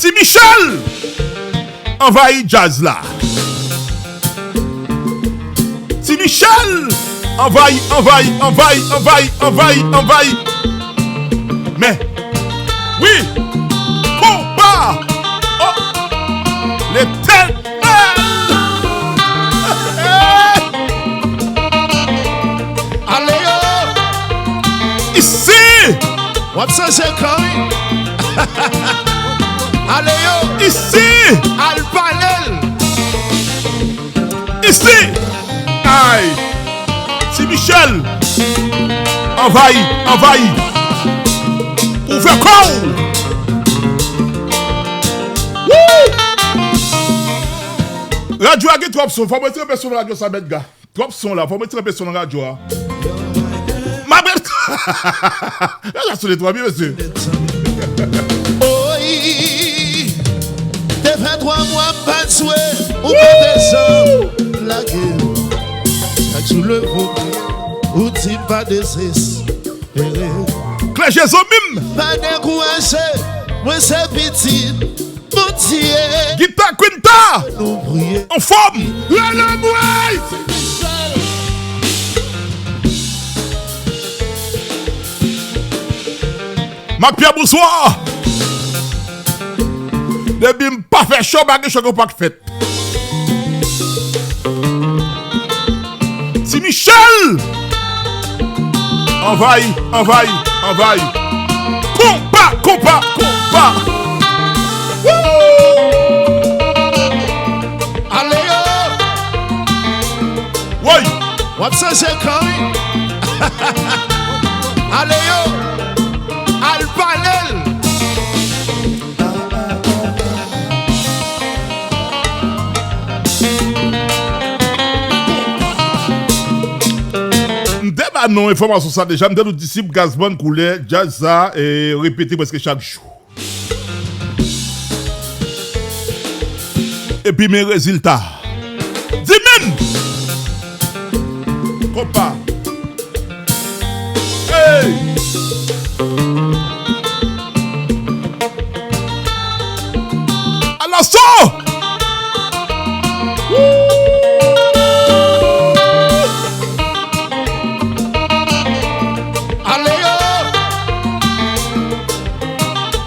Si Michel envahit jazz là. Si Michel envahit. Mais, oui, combat, l'éternel. Allez, Ici, what's ça, c'est coming? Allez, ici, Alpanel. ici. Aïe. Si Michel envahit. Ouvre corps. Radio a trop son. Faut mettre personne dans la radio ça bête gars. Trop son là. Faut mettre personne dans la radio. Ma bête. Là sur les trois bien monsieur. Oui. T'es 23 mois pas de souhait. Ou pas descendre la gueule. Chaque sous le veau. Ou t'y pas désespéré. Clé Jésus même. Pas découragé. Moi c'est petit. Moutier. Guitar Quinta. Nous prier. En forme. La boy. Marc Pierre bonsoir. Depuis pas fait chaud bagage chaque pas fait. Si Michel envahit. Compas. Allez, Oui. what's ça, c'est coming? Allez, Alpanel. M'débat non information ça déjà m'dé nos disciples Gazban coulait jazz ça et répéter presque chaque jour. Et puis mes résultats. Dimen. Compas. Hey. À l'assaut. Allez,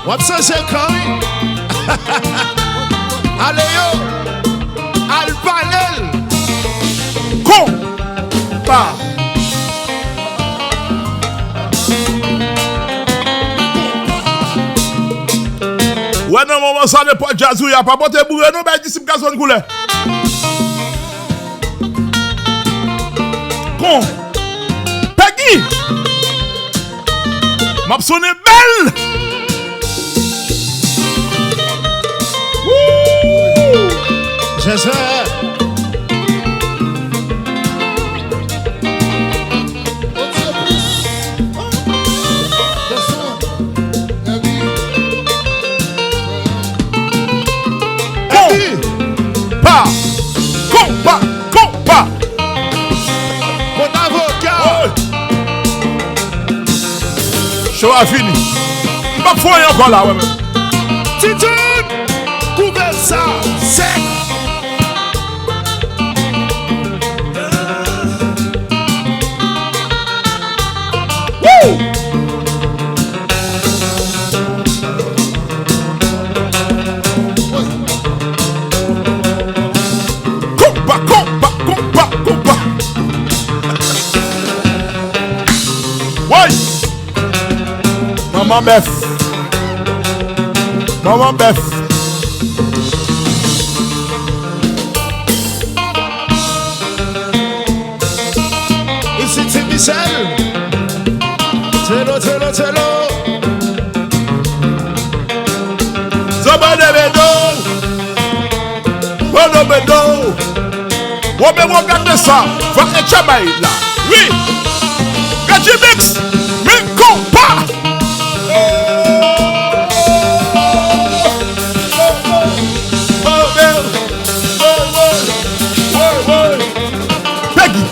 what's ça, c'est coming? Allez, Alpanel. Compas. Ouais, non, moment ça n'est pas jazz, il n'y a pas porté bourré, non, mais disciple Gazban coulait. Con. Peggy. M'a sonné belle. Je sais. Compas. Mon avocat. Show a fini. M'a foyer encore là, ouais. Titoun. Couvert ça. Sec. Woo! Compas. Ouais. Maman Beth. Ici c'est Michel. Telo. Zabadebedo. Bonobedo. On me regarde ça. Va et chamaï là. Oui. Gachi mix. Mais compas. Peggy.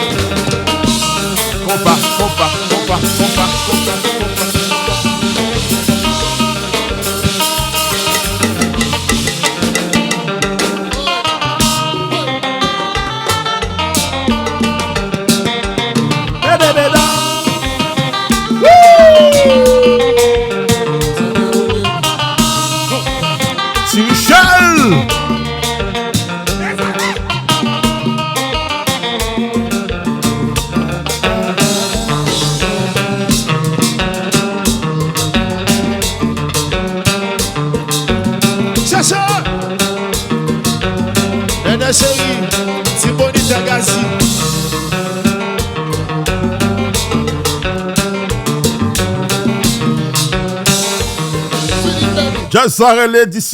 Compas. Dada chérie, c'est Bonita Gassi. Jazz Arrêlé d'ici.